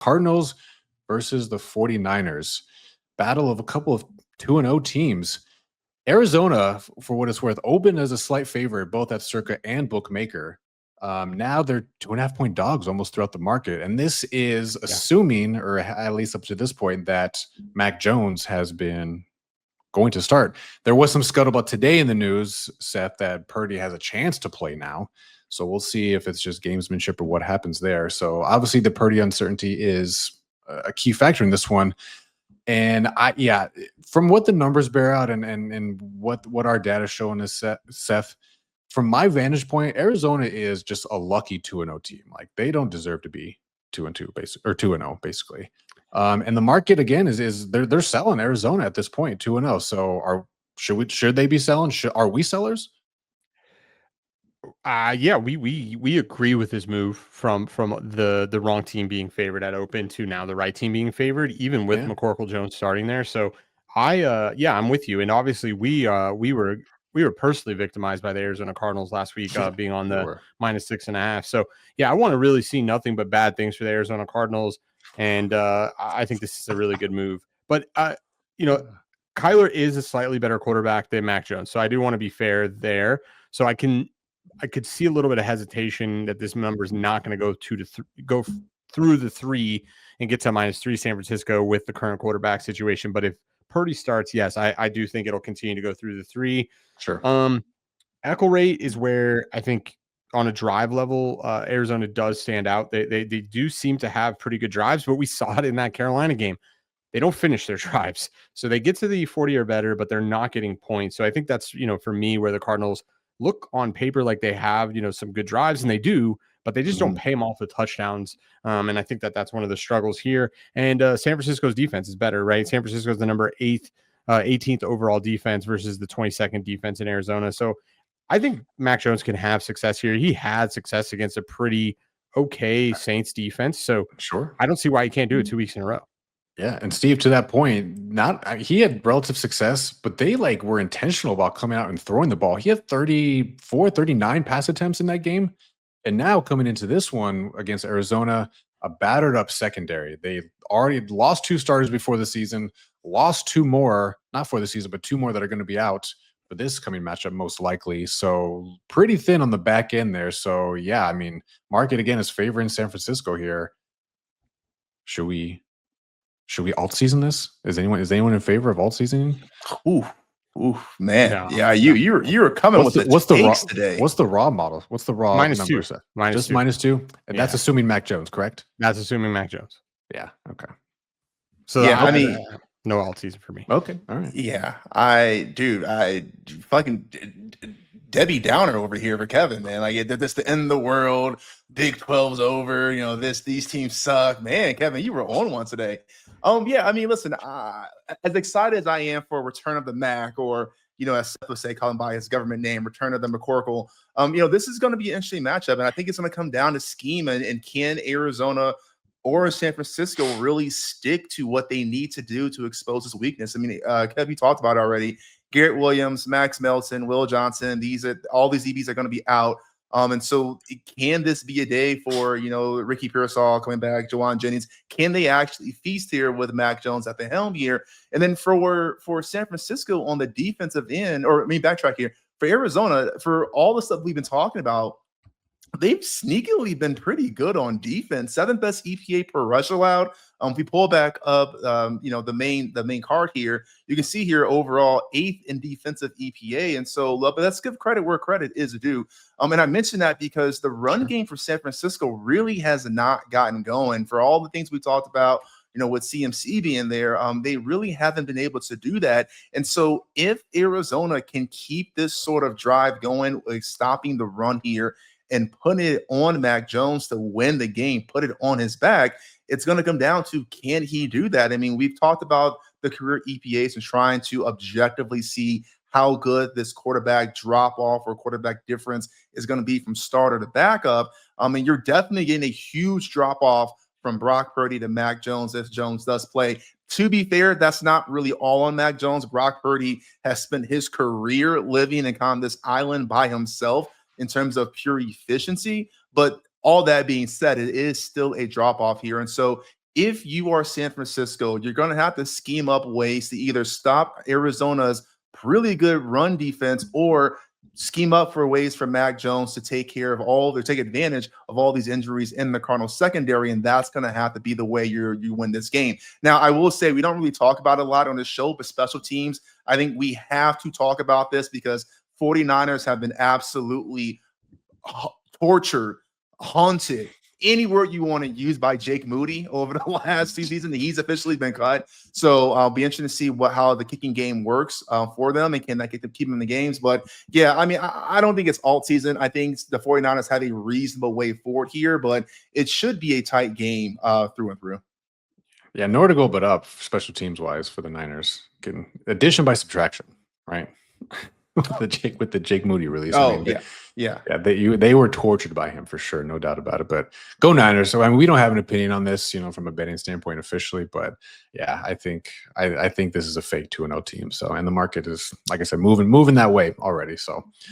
Cardinals versus the 49ers. Battle of a couple of 2-0 teams. Arizona, for what it's worth, opened as a slight favorite, both at Circa and Bookmaker. Now they're 2.5-point dogs almost throughout the market. And this is assuming, or at least up to this point, that Mac Jones has been going to start. There was some scuttlebutt today in the news, Seth, that Purdy has a chance to play now. So we'll see if it's just gamesmanship or what happens there. So obviously the Purdy uncertainty is a key factor in this one. And from what the numbers bear out and what our data is showing us, Seth, from my vantage point, Arizona is just a lucky 2-0 team. Like, they don't deserve to be 2-2 or 2-0 basically. And the market again is they're selling Arizona at this point 2-0. So should they be selling? Are we sellers? We agree with this move from the wrong team being favored at open to now the right team being favored, even with McCorkle Jones starting there. So I'm with you. And obviously we were personally victimized by the Arizona Cardinals last week, being on the -6.5. So I want to really see nothing but bad things for the Arizona Cardinals. And I think this is a really good move. But Kyler is a slightly better quarterback than Mac Jones. So I do want to be fair there. So I could see a little bit of hesitation that this number is not going to go through the 3 and get to -3 San Francisco with the current quarterback situation. But if Purdy starts, yes, I do think it'll continue to go through the 3. Sure. Echo rate is where I think on a drive level, Arizona does stand out. They do seem to have pretty good drives, but we saw it in that Carolina game. They don't finish their drives. So they get to the 40 or better, but they're not getting points. So I think that's, for me, where the Cardinals look on paper like they have, some good drives, and they do, but they just don't pay them off the touchdowns. And I think that's one of the struggles here. And San Francisco's defense is better, right? San Francisco is the number 18th overall defense versus the 22nd defense in Arizona. So I think Mac Jones can have success here. He had success against a pretty okay Saints defense. So sure, I don't see why he can't do it 2 weeks in a row. Yeah, and Steve, to that point, he had relative success, but they were intentional about coming out and throwing the ball. He had 39 pass attempts in that game. And now coming into this one against Arizona, a battered up secondary. They already lost 2 starters before the season, lost 2 more, not for the season, but 2 more that are going to be out for this coming matchup most likely. So pretty thin on the back end there. So market again is favoring San Francisco here. Should we alt season this? Is anyone in favor of alt seasoning? Ooh, man. No, yeah, you were coming with the takes today. What's the raw model? What's the raw -2? Number set? Just -2? And that's assuming Mac Jones, correct? That's assuming Mac Jones. Yeah. Okay. So no alt season for me. Okay. All right. Yeah. I fucking Debbie Downer over here for Kevin, man. This the end of the world. Big 12's over. These teams suck. Man, Kevin, you were on one today. Listen, as excited as I am for Return of the Mac, or, as Seth would say, call him by his government name, Return of the McCorkle, this is going to be an interesting matchup. And I think it's going to come down to scheme and can Arizona or San Francisco really stick to what they need to do to expose this weakness. Kev, you talked about it already. Garrett Williams, Max Melton, Will Johnson, all these DBs are going to be out. And so can this be a day for, Ricky Pearsall coming back, Jawan Jennings? Can they actually feast here with Mac Jones at the helm here? And then for San Francisco on the defensive end, backtrack here, for Arizona, for all the stuff we've been talking about, they've sneakily been pretty good on defense. 7th best EPA per rush allowed. If we pull back up, the main card here, you can see here overall 8th in defensive EPA. And so, but let's give credit where credit is due. And I mentioned that because the run game for San Francisco really has not gotten going. For all the things we talked about, with CMC being there, they really haven't been able to do that. And so if Arizona can keep this sort of drive going, stopping the run here, and putting it on Mac Jones to win the game, put it on his back, it's going to come down to, can he do that? We've talked about the career EPAs and trying to objectively see how good this quarterback drop off or quarterback difference is going to be from starter to backup. You're definitely getting a huge drop off from Brock Purdy to Mac Jones if Jones does play. To be fair, that's not really all on Mac Jones. Brock Purdy has spent his career living in kind of this island by himself in terms of pure efficiency. But all that being said, it is still a drop-off here. And so if you are San Francisco, you're going to have to scheme up ways to either stop Arizona's really good run defense or scheme up for ways for Mac Jones to take advantage of all these injuries in the Cardinals secondary. And that's going to have to be the way you win this game. Now, I will say we don't really talk about it a lot on this show, but special teams, I think we have to talk about this because 49ers have been absolutely tortured, haunted, any word you want to use, by Jake Moody over the last 2 seasons. He's officially been cut. So I'll be interested to see how the kicking game works for them and can that keep them in the games. But yeah, I mean, I don't think it's alt season. I think the 49ers have a reasonable way forward here, but it should be a tight game through and through. Yeah, nowhere to go but up, special teams wise, for the Niners. Getting addition by subtraction, right? with the Jake Moody release. Oh, I mean, yeah. They were tortured by him for sure, no doubt about it. But go Niners. So I mean, we don't have an opinion on this, from a betting standpoint officially. But yeah, I think this is a fake 2-0 team. So, and the market is, like I said, moving that way already. So